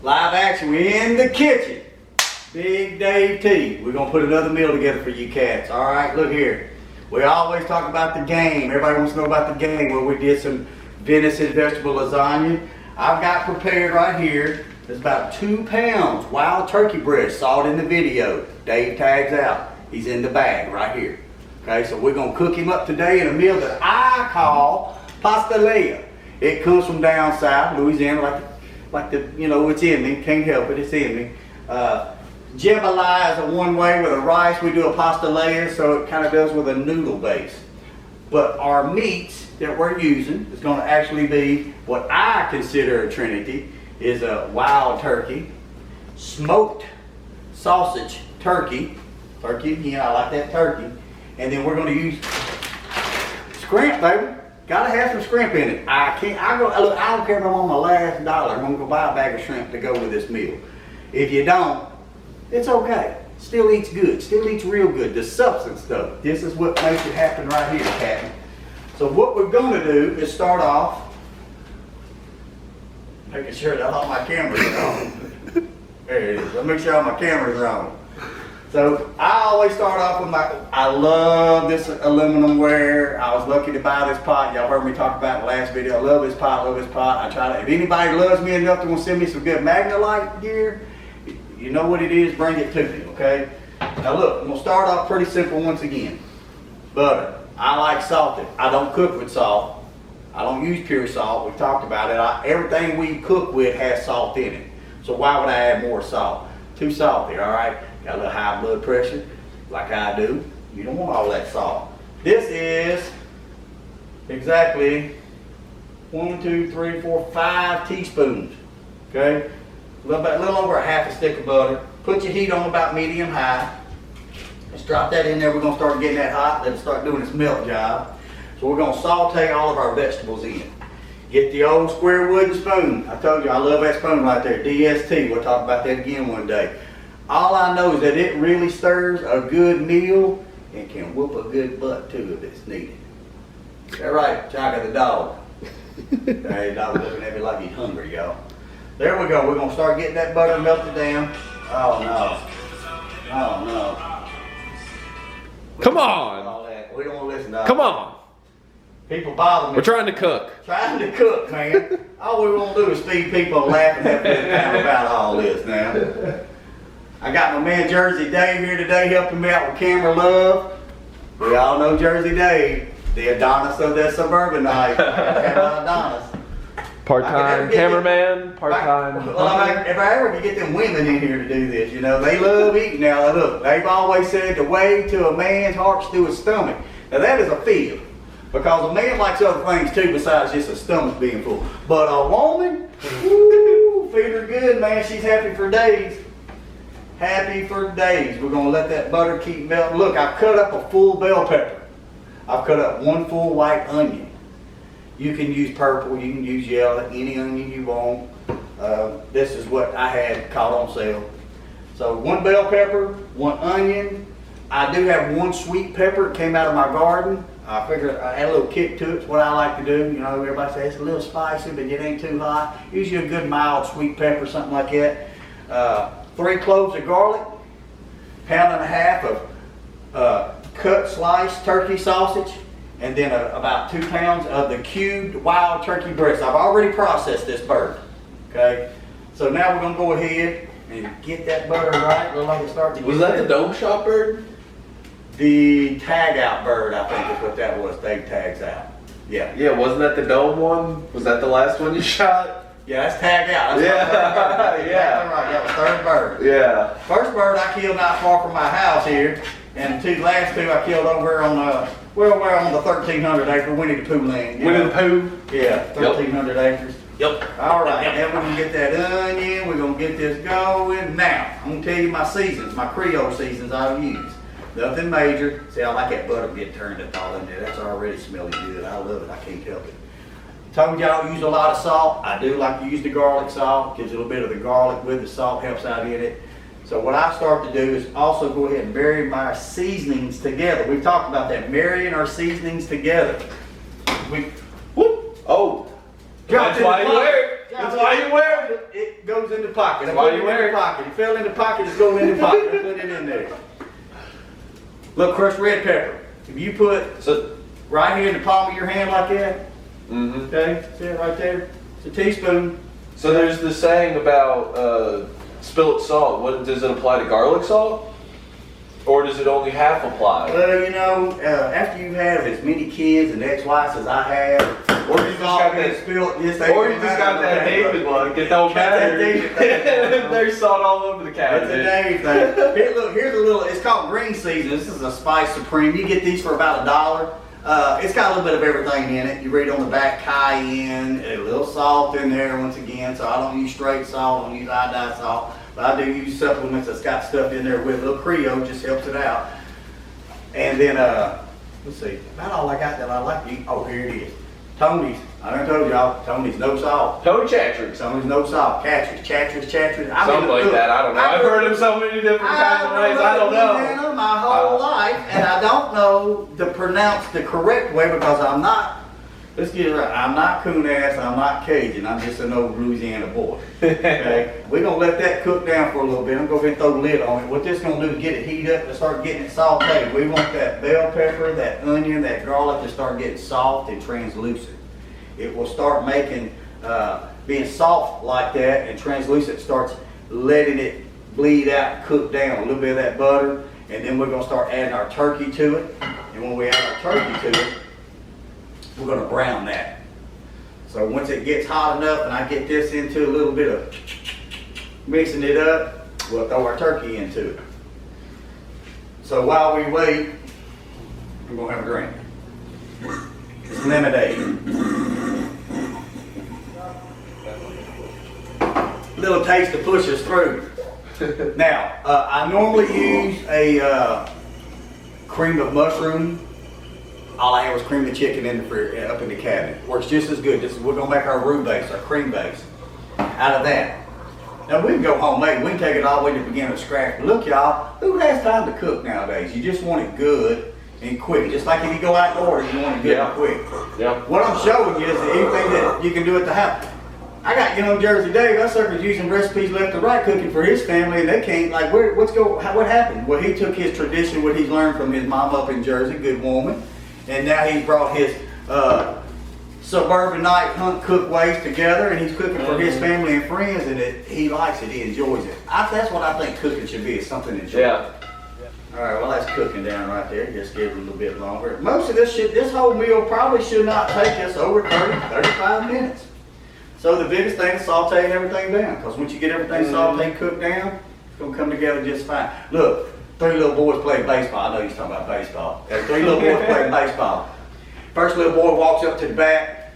Live action, we're in the kitchen. Big Dave T. We're gonna put another meal together for you cats. All right, look here. We always talk about the game. Everybody wants to know about the game where we did some venison vegetable lasagna. I've got prepared right here. It's about 2 pounds wild turkey breast. Saw it in the video. Dave tags out. He's in the bag right here. Okay, so we're gonna cook him up today in a meal that I call Pastalaya. It comes from down south, Louisiana, like the you know, it's in me. Can't help it, it's in me. Jambalaya is a one way with a rice. We do a pastalaya, so it kind of does with a noodle base. But our meats that we're using is going to actually be what I consider a trinity, is a wild turkey, smoked sausage turkey again, I like that turkey, and then we're going to use scrimp, baby. Gotta have some shrimp in it. I don't care if I'm on my last dollar. I'm gonna go buy a bag of shrimp to go with this meal. If you don't, it's okay. Still eats good. Still eats real good. The substance stuff. This is what makes it happen right here, Captain. So what we're gonna do is start off making sure that all my cameras are on. There it is. Let me make sure all my cameras are on. So I always start off with I love this aluminum ware. I was lucky to buy this pot. Y'all heard me talk about it in the last video. I love this pot, I try to, if anybody loves me enough to want to send me some good Magnolite gear, you know what it is, bring it to me, okay? Now look, I'm gonna start off pretty simple once again. Butter. I like salted. I don't cook with salt. I don't use pure salt. We've talked about it. Everything we cook with has salt in it. So why would I add more salt? Too salty, all right? Got a little high blood pressure, like I do. You don't want all that salt. This is exactly 1, 2, 3, 4, 5 teaspoons. Okay? A little over a half a stick of butter. Put your heat on about medium high. Let's drop that in there. We're gonna start getting that hot. Let's start doing this melt job. So we're gonna saute all of our vegetables in. Get the old square wooden spoon. I told you I love that spoon right there, DST. We'll talk about that again one day. All I know is that it really stirs a good meal and can whoop a good butt too if it's needed. Is that right, Chaka the dog? Hey, the dog looking at me like he's hungry, y'all. There we go. We're going to start getting that butter melted down. Oh, no. Oh, no. Come on. All that. We don't want to listen to all Come that. on. People bother me. We're trying to cook. Trying to cook, man. All we want to do is feed people and laugh and have a good time about all this now. I got my man Jersey Dave here today helping me out with camera love. We all know Jersey Dave, the Adonis of that suburban life. Adonis. Part-time cameraman, part-time. Well, if I ever could get them women in here to do this, you know, they love eating. Now, look, they've always said the way to a man's heart's through his stomach. Now, that is a fib. Because a man likes other things too besides just a stomach being full. But a woman, woo, feed her good, man. She's happy for days. Happy for days. We're going to let that butter keep melting. Look, I've cut up a full bell pepper. I've cut up 1 full white onion. You can use purple, you can use yellow, any onion you want. This is what I had caught on sale. So 1 bell pepper, 1 onion. I do have 1 sweet pepper. It came out of my garden. I figured I add a little kick to it. It's what I like to do. You know, everybody says it's a little spicy, but it ain't too hot. Usually a good mild sweet pepper, something like that. 3 cloves of garlic, 1.5 pounds of cut sliced turkey sausage, and then about 2 pounds of the cubed wild turkey breast. I've already processed this bird. Okay, so now we're gonna go ahead and get that butter right. Look like it's starting to. Was that the dome shop bird? The tag out bird, I think is what that was. Dave tags out. Yeah. Yeah, wasn't that the dome one? Was that the last one you shot? Yeah, that's tag out. That's Yeah, yeah. Right. That was 3rd bird. Yeah. First bird I killed not far from my house here, and the last 2 I killed over on we're on the 1,300 acre Winnie the Pooh land. Winnie the Pooh? Yeah, 1,300 acres. Yep. All right, now we're gonna get that onion. We're gonna get this going. Now I'm gonna tell you my seasons, my Creole seasons I'll use. Nothing major. See, I like that butter get turned up all in there. That's already smelling good. I love it. I can't help it. Told you I don't use a lot of salt. I do like to use the garlic salt. Gives a little bit of the garlic with the salt, helps out in it. So what I start to do is also go ahead and marry my seasonings together. We've talked about that, marrying our seasonings together. Oh, that's why you wear it. That's why you wear it. It goes in the pocket. That's why you wear it. Pocket. It fell in the pocket. It's going in the pocket. I put it in there. Look, crushed red pepper. If you put right here in the palm of your hand like that, okay, see it right there? It's a teaspoon. So there's the saying about spilt salt. What does it apply to garlic salt? Or does it only half apply? Well, you know, after you have as many kids and ex-wives as I have, or you just got that David one. It don't matter. There's salt all over the cabinet. It's a Dave thing. Here, look, here's a little. It's called Creole Seasons. This is a spice supreme. You get these for about $1. It's got a little bit of everything in it. You read on the back, cayenne, a little salt in there once again. So I don't use straight salt. I don't use iodized salt. But I do use supplements that's got stuff in there with a little Creole, just helps it out. And then, let's see, about all I got that I like to eat. Oh, here it is. Tony's. I done told y'all, Tony's no salt. Tony Chatrick. Tony's no salt. Chatcher's. Something like that. I don't know. I've heard him so many different kinds of ways. I don't know. My whole life, and I don't know to pronounce the correct way because I'm not. Let's get it right. I'm not coon ass. I'm not Cajun. I'm just an old Louisiana boy. Okay, we're gonna let that cook down for a little bit. I'm gonna go ahead and throw the lid on it. What this gonna do is get it heat up and start getting it sauteed. We want that bell pepper, that onion, that garlic to start getting soft and translucent. It will start making being soft like that and translucent. Starts letting it bleed out and cook down. A little bit of that butter, and then we're gonna start adding our turkey to it. And when we add our turkey to it, we're going to brown that. So once it gets hot enough and I get this into a little bit of mixing it up, we'll throw our turkey into it. So while we wait, we're going to have a drink. It's lemonade. Little taste to push us through. Now, I normally use a cream of mushroom. All I had was cream of chicken in the up in the cabinet. Works just as good. We're gonna make our roux base, our cream base, out of that. Now we can go homemade. We can take it all the way to the beginning of scratch. But look, y'all, who has time to cook nowadays? You just want it good and quick. Just like if you go outdoors, you want it good and quick. Yeah. What I'm showing you is anything that you can do at the house. I got Jersey Dave. That sucker's using recipes left and right cooking for his family, and they can't like what happened? Well, he took his tradition, what he's learned from his mom up in Jersey, good woman. And now he's brought his suburban night hunt cook ways together, and he's cooking for his family and friends, and he likes it, he enjoys it. That's what I think cooking should be, is something enjoyable. Yeah. All right, well that's cooking down right there. Just give it a little bit longer. Most of this whole meal probably should not take us over 35 minutes. So the biggest thing is sauteing everything down, because once you get everything sauteed, cooked down, it's gonna come together just fine. Look. 3 little boys playing baseball. I know he's talking about baseball. There's 3 little boys playing baseball. First little boy walks up to the bat.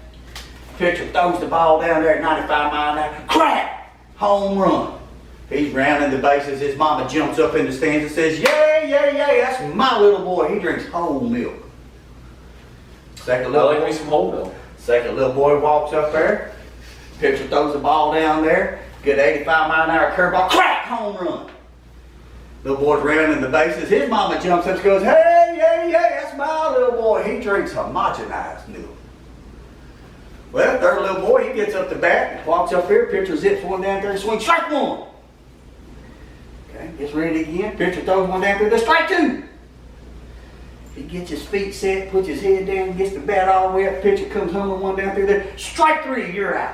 Pitcher throws the ball down there at 95 miles an hour. Crack! Home run. He's rounding the bases. His mama jumps up in the stands and says, "Yay, yay, yay, that's my little boy. He drinks whole milk." Second little me some whole milk. Second little boy walks up there. Pitcher throws the ball down there. Good 85 mile an hour curveball. Crack! Home run. Little boy's rounding the bases. His mama jumps up and goes, "Hey, hey, hey, that's my little boy. He drinks homogenized milk." Well, third little boy, he gets up to bat, walks up here, pitcher zips one down there, swings, strike one. Okay, gets ready again, pitcher throws one down there, strike two. He gets his feet set, puts his head down, gets the bat all the way up, pitcher comes home with one down through there, strike three, you're out.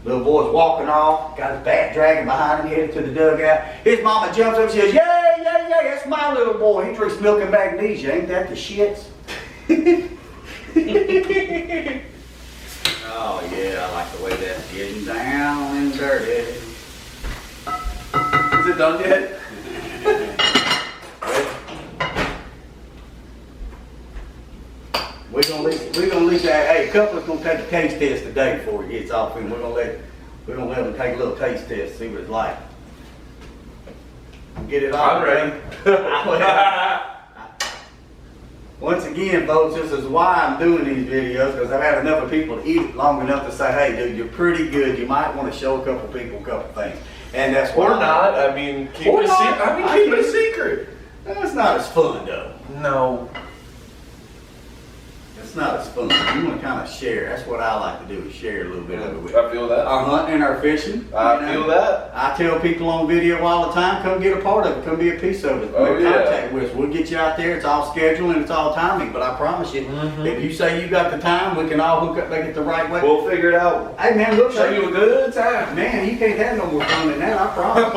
Little boy's walking off, got his bat dragging behind him, headed to the dugout. His mama jumps up and says, "Yay, yay, yay, that's my little boy. He drinks milk and magnesia. Ain't that the shits?" Oh yeah, I like the way that's getting down and dirty. Is it done yet? We're gonna at least hey, a couple's gonna take a taste test today before it gets off, and we're gonna let them take a little taste test, see what it's like. Get it off. I'm ready. Once again, folks, this is why I'm doing these videos, because I've had enough of people to eat it long enough to say, "Hey, dude, you're pretty good. You might want to show a couple people a couple things." And that's why. Or not. I mean, keep it a secret. Keep it a secret. It's not as fun though. No. it's not as fun. You want to kind of share. That's what I like to do, is share a little bit of it with I feel that. our hunting and our fishing. I feel that. I tell people on video all the time, come get a part of it, come be a piece of it. Oh, Make yeah. contact with us. We'll get you out there. It's all scheduled and it's all timing, but I promise you, if you say you got the time, we can all hook up, make it the right way. We'll figure it out. Hey man, look, Show you a good time. man, you can't have no more fun than that, I promise.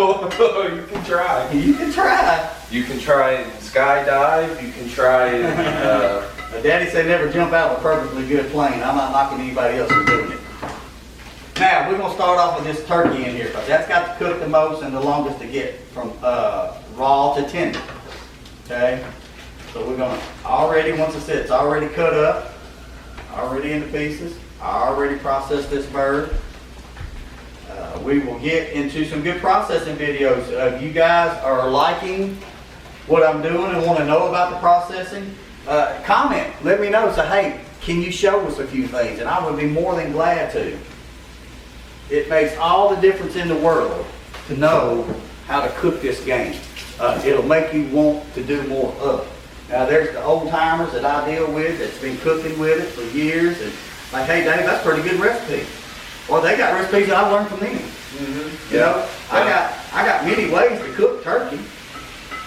You can try. You can try. You can try and skydive. You can try and. My daddy said never jump out of a perfectly good plane. I'm not knocking anybody else for doing it. Now, we're going to start off with this turkey in here, because that's got to cook the most and the longest to get from raw to tender. Okay? So we're going to already, once it's already cut up, already into pieces, I already processed this bird. We will get into some good processing videos. If you guys are liking what I'm doing and want to know about the processing, comment, let me know. Say, hey, can you show us a few things? And I would be more than glad to. It makes all the difference in the world to know how to cook this game. It'll make you want to do more of it. Now there's the old timers that I deal with that's been cooking with it for years, and like, hey Dave, that's a pretty good recipe. Well, they got recipes that I learned from them. You know, I got many ways to cook turkey,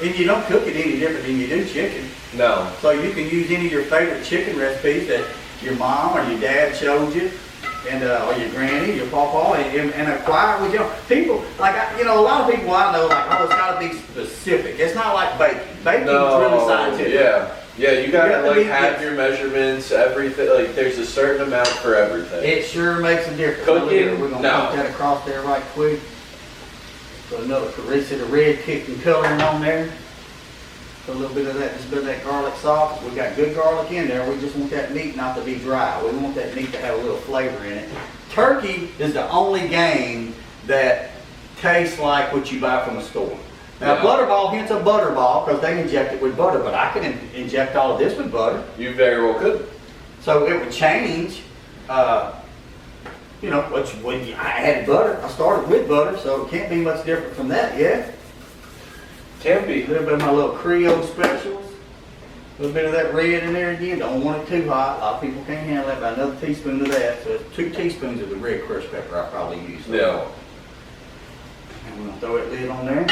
and you don't cook it any different than you do chicken. No. So you can use any of your favorite chicken recipes that your mom or your dad showed you, and or your granny, your pawpaw, and acquire with you. People like a lot of people I know like, oh, it's got to be specific. It's not like bacon. Bacon's really scientific. Yeah, you gotta like have your measurements, everything. Like there's a certain amount for everything. It sure makes a difference. Cooking, We're gonna put that across there right quick. Put another carissa of red kicking coloring on there. Put a little bit of that, just a bit of that garlic sauce. We got good garlic in there. We just want that meat not to be dry. We want that meat to have a little flavor in it. Turkey is the only game that tastes like what you buy from a store. Now, Butterball, hence a butterball, because they inject it with butter, but I can inject all of this with butter. You very well could. So it would change, when I added butter. I started with butter, so it can't be much different from that, yeah? Can be. A little bit of my little Creole specials. A little bit of that red in there again. Don't want it too hot. A lot of people can't handle that. About another teaspoon of that. So it's 2 teaspoons of the red crushed pepper I probably use. Yeah. And we're going to throw that lid on there.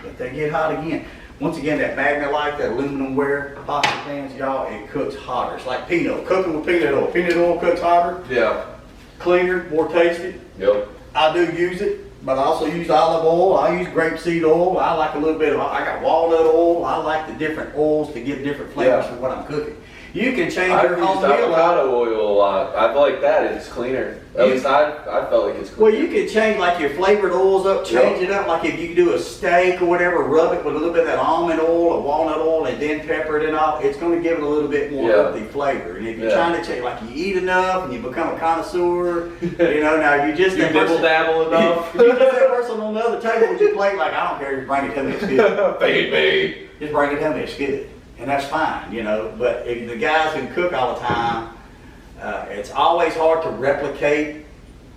Let that get hot again. Once again, that Magna-Lite, that aluminum ware pasta pans, y'all, it cooks hotter. It's like peanut. Cooking with peanut oil. Peanut oil cooks hotter. Yeah. Cleaner, more tasty. Yep. I do use it, but I also use olive oil. I use grapeseed oil. I like a little bit of, I got walnut oil. I like the different oils to give different flavors for what I'm cooking. You can change your home meal. Avocado oil a lot. I like that. It's cleaner. At least I felt like it's cleaner. Well, you can change like your flavored oils up, change it up. Like if you do a steak or whatever, rub it with a little bit of that almond oil or walnut oil and then pepper it and all. It's going to give it a little bit more of the flavor. And if you're trying to change, like you eat enough and you become a connoisseur, now you just dibble dabble enough. You just that person on the other table with your plate, like I don't care, just bring it to me, it's good. Feed me. Just bring it to me, it's good. And that's fine, but if the guys who cook all the time, it's always hard to replicate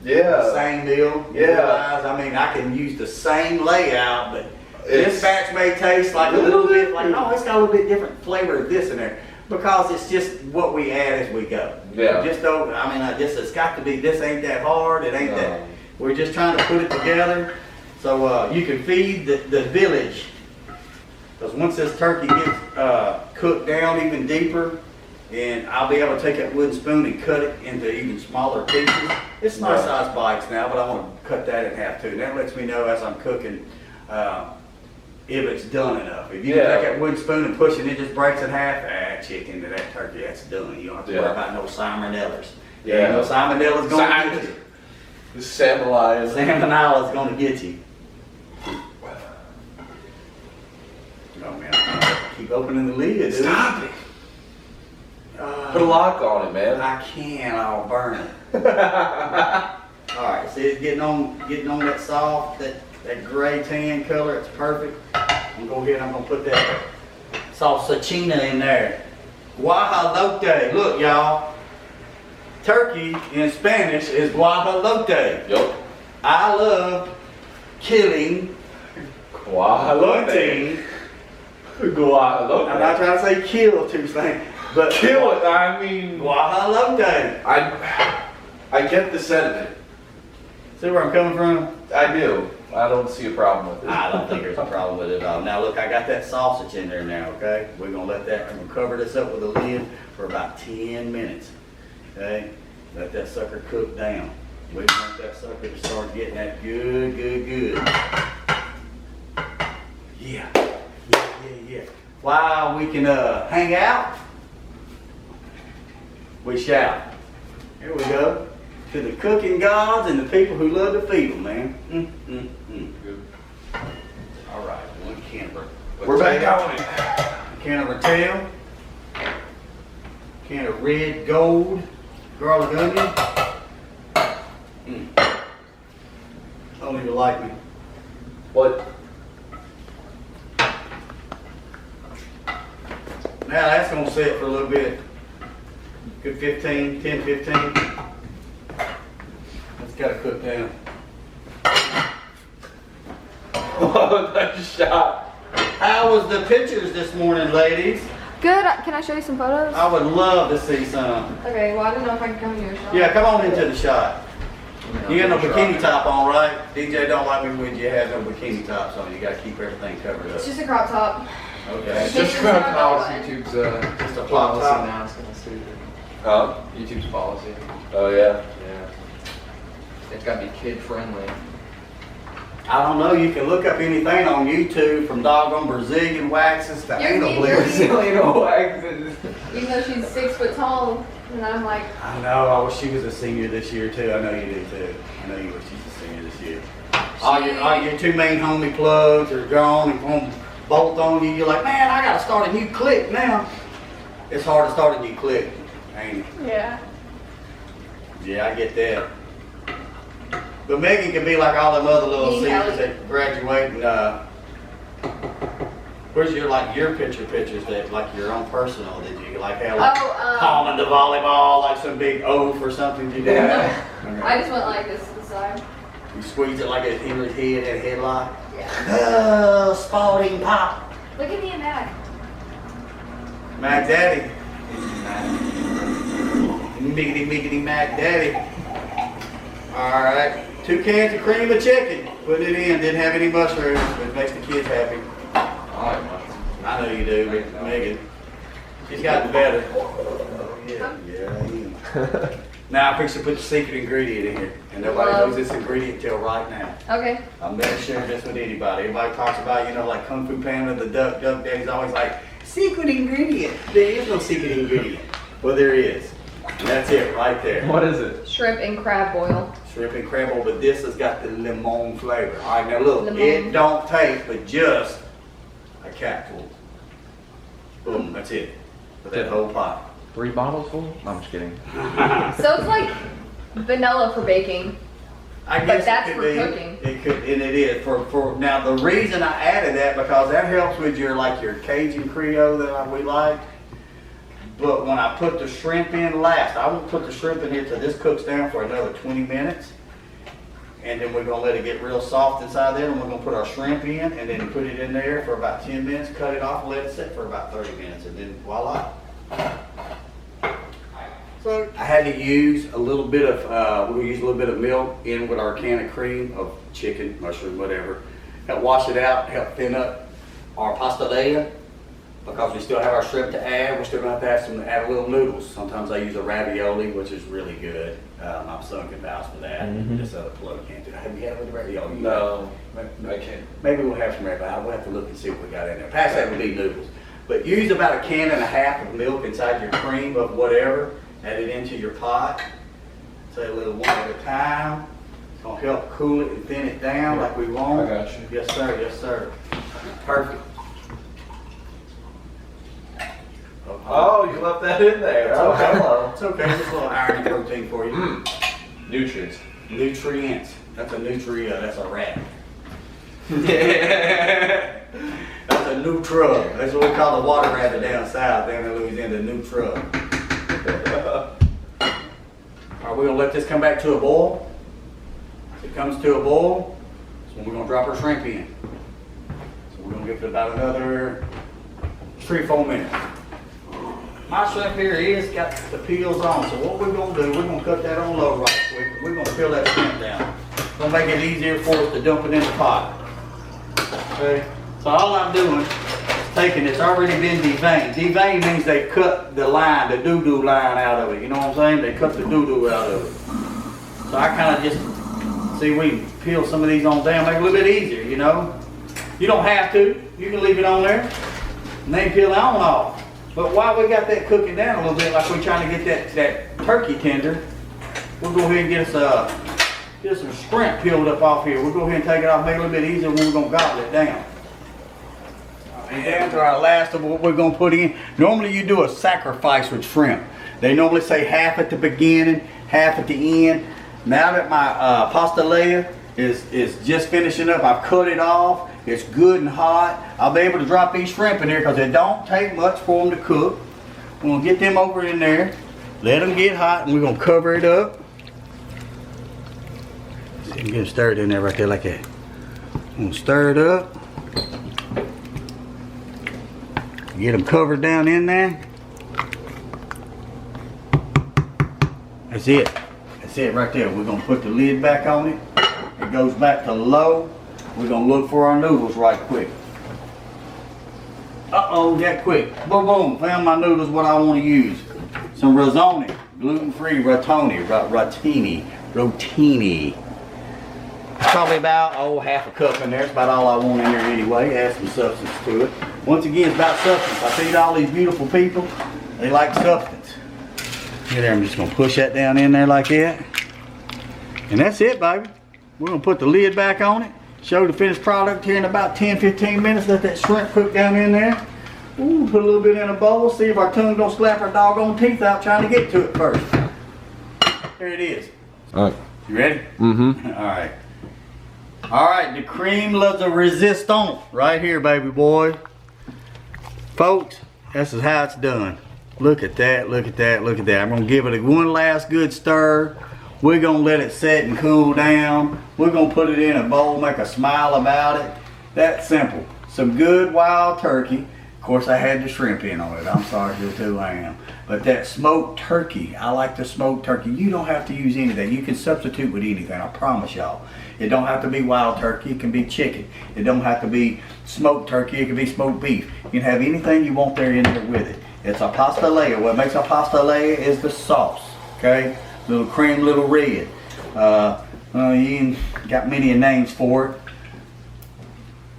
the same meal. I mean, I can use the same layout, but this batch may taste like a little bit like, oh, it's got a little bit different flavor of this in there. Because it's just what we add as we go. Yeah. Just don't, it's got to be, this ain't that hard, it ain't that. We're just trying to put it together so you can feed the village. Because once this turkey gets cooked down even deeper, and I'll be able to take that wooden spoon and cut it into even smaller pieces. It's nice size bites now, but I want to cut that in half too. And that lets me know as I'm cooking if it's done enough. If you take that wooden spoon and push it, and it just breaks in half, add chicken to that turkey, that's done. You don't have to worry about no salmonellas. Yeah, no salmonellas going to get you. The Salmonella. Salmonella's going to get you. Oh man, I keep opening the lid, dude. Stop it. Put a lock on it, man. I can't, I'll burn it. Alright, see it's getting on that soft, that gray tan color, it's perfect. I'm gonna go ahead and I'm gonna put that salsicina in there. Guajolote. Look y'all. Turkey in Spanish is guajolote. Yep. I love killing, Guajolote. hunting. Guajolote. I'm not trying to say kill too slang. But Kill it. I mean, guajolote. I get the sentiment. See where I'm coming from? I do. I don't see a problem with it. I don't think there's a problem with it at all. Now look, I got that sausage in there now, okay? We're gonna let that, I'm gonna cover this up with a lid for about 10 minutes, okay? Let that sucker cook down. We want that sucker to start getting that good. Yeah. While we can hang out, we shout. Here we go. To the cooking gods and the people who love to feed them, man. Good. All right, one can of We're back on it. can of Ratel, can of red gold garlic onion. Don't even like me. What? Now that's gonna sit for a little bit. Good 10, 15. That's gotta cook down. Oh, nice shot. How was the pictures this morning, ladies? Good. Can I show you some photos? I would love to see some. Okay, well, I don't know if I can come to your shop. Yeah, come on into the shot. You got no bikini top on, right? DJ don't like me when you have no bikini tops on. You gotta keep everything covered up. It's just a crop top. Okay. It's Just just about not policy. bad. YouTube's Just a pop policy top. now. It's gonna suit it. Huh? YouTube's policy. Oh, yeah. Yeah. It's gotta be kid friendly. I don't know, you can look up anything on YouTube from doggone Brazilian waxes to You're anal mean, bleaching. Brazilian waxes. Even though she's 6 foot tall, and I'm like, I know, I wish she was a senior this year too. I know you do too. I know you wish she's a senior this year. All your two main homie plugs are gone and gonna bolt on you. You're like, man, I gotta start a new clique now. It's hard to start a new clique, ain't it? yeah. Yeah, I get that. But Megan can be like all them other little Me, seniors Kelly. that graduate and where's your pictures that like your own personal that you like have like palming the volleyball like some big oaf or something you do? I just went like this to the side. You squeeze it like a Henry's head in a headlock. Yeah. Spalding pop. Look at me and Mac. Mac Daddy. Miggity Mac Daddy. Alright. 2 cans of cream of chicken. Put it in. Didn't have any mushrooms, but it makes the kids happy. I like mine. I know you do, Megan. She's gotten better. Yeah, I am. Now I'm fixing to put the secret ingredient in here. And nobody knows this ingredient till right now. Okay. I'm never sharing this with anybody. Everybody talks about, like Kung Fu Panda, the Duck Daddy's always like, secret ingredient. There is no secret ingredient. Well, there is. And that's it right there. What is it? Shrimp and crab boil. Shrimp and crab boil, but this has got the lemon flavor. All right, now look, Lemon. it don't taste but just a capful. Boom, that's it. For that whole pot. 3 bottles full? No, I'm just kidding. So it's like vanilla for baking. I But guess that's it for could be. cooking. It could, and it is for now. The reason I added that because that helps with your Cajun Creole that we like. But when I put the shrimp in last, I won't put the shrimp in here till this cooks down for another 20 minutes. And then we're gonna let it get real soft inside there, and we're gonna put our shrimp in, and then put it in there for about 10 minutes, cut it off, and let it sit for about 30 minutes, and then voila. So I had to use a little bit of, we'll use a little bit of milk in with our can of cream of chicken, mushroom, whatever. Help wash it out, help thin up our pastalaya, because we still have our shrimp to add. We're still gonna have to add a little noodles. Sometimes I use a ravioli, which is really good. My son can vouch for that. This other plug can't do that. Have you had it with ravioli? No, Maybe, I can't. maybe we'll have some ravioli. We'll have to look and see what we got in there. Past that would be noodles. But use about 1.5 cans of milk inside your cream of whatever. Add it into your pot. Say a little one at a time. It's gonna help cool it and thin it down like we want. I got you. Yes, sir. Yes, sir. Perfect. Oh, you left that in there. It's Oh, okay. hello. It's okay. Just a little iron and protein for you. Nutrients. Nutrients. That's a nutria. That's a rat. That's a nutra. That's what we call the water rabbit down south, down in Louisiana, the nutra. All right, we're gonna let this come back to a boil. If it comes to a boil, that's when we're gonna drop our shrimp in. So we're gonna give it about another 3 or 4 minutes. My shrimp here is got the peels on. So what we're gonna do, we're gonna cut that on low right quick. We're gonna peel that shrimp down. Gonna make it easier for us to dump it in the pot. Okay. So all I'm doing is taking, it's already been deveined. Deveined means they cut the line, the doo-doo line out of it. You know what I'm saying? They cut the doo-doo out of it. So I kind of just, see, we peel some of these on down, make it a little bit easier, you know? You don't have to. You can leave it on there and then peel it on off. But while we got that cooking down a little bit, like we're trying to get that turkey tender, we'll go ahead and get us some shrimp peeled up off here. We'll go ahead and take it off, make it a little bit easier when we're gonna gobble it down. And down to our last of what we're gonna put in. Normally you do a sacrifice with shrimp. They normally say half at the beginning, half at the end. Now that my pastalaya is just finishing up, I've cut it off. It's good and hot. I'll be able to drop these shrimp in here because it don't take much for them to cook. We're gonna get them over in there, let them get hot, and we're gonna cover it up. See, I'm gonna stir it in there right there like that. I'm gonna stir it up. Get them covered down in there. That's it. That's it right there. We're gonna put the lid back on it. It goes back to low. We're gonna look for our noodles right quick. Uh-oh, that quick. Boom, boom, found my noodles, what I wanna use. Some rotini, gluten-free rotini. Probably about, half a cup in there. It's about all I want in there anyway. Add some substance to it. Once again, it's about substance. I feed all these beautiful people, they like substance. Here there, I'm just gonna push that down in there like that. And that's it, baby. We're gonna put the lid back on it. Show the finished product here in about 10-15 minutes. Let that shrimp cook down in there. Ooh, put a little bit in a bowl. See if our tongue don't slap our doggone teeth out trying to get to it first. Here it is. All right. You ready? Mm-hmm. All right. All right, the cream of the resistance right here, baby boy. Folks, this is how it's done. Look at that, look at that, look at that. I'm gonna give it one last good stir. We're gonna let it set and cool down. We're gonna put it in a bowl, make a smile about it. That's simple. Some good wild turkey. Of course, I had the shrimp in on it. I'm sorry, too, I am. But that smoked turkey, I like the smoked turkey. You don't have to use anything. You can substitute with anything, I promise y'all. It don't have to be wild turkey, it can be chicken. It don't have to be smoked turkey, it can be smoked beef. You can have anything you want there in there with it. It's a pastalaya. What makes a pastalaya is the sauce, okay? Little cream, little red. You got many names for it.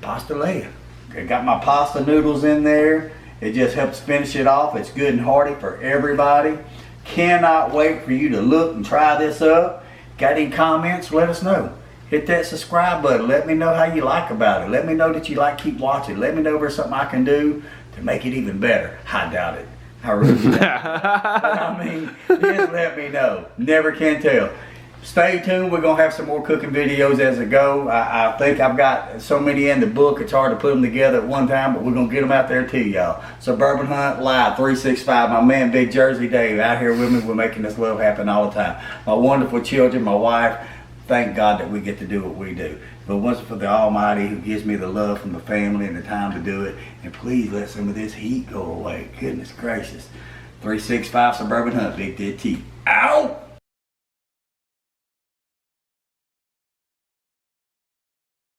Pastalaya. Okay, got my pasta noodles in there. It just helps finish it off. It's good and hearty for everybody. Cannot wait for you to look and try this up. Got any comments? Let us know. Hit that subscribe button. Let me know how you like about it. Let me know that you like keep watching. Let me know if there's something I can do to make it even better. I doubt it. I really doubt it. But I mean, just let me know. Never can tell. Stay tuned. We're going to have some more cooking videos as it go. I think I've got so many in the book, it's hard to put them together at one time, but we're going to get them out there too, y'all. Suburban Hunt Live 365. My man, Big Jersey Dave, out here with me. We're making this love happen all the time. My wonderful children, my wife. Thank God that we get to do what we do. But once for the Almighty who gives me the love from the family and the time to do it. And please let some of this heat go away. Goodness gracious. 365 Suburban Hunt, Big Dead T. Ow!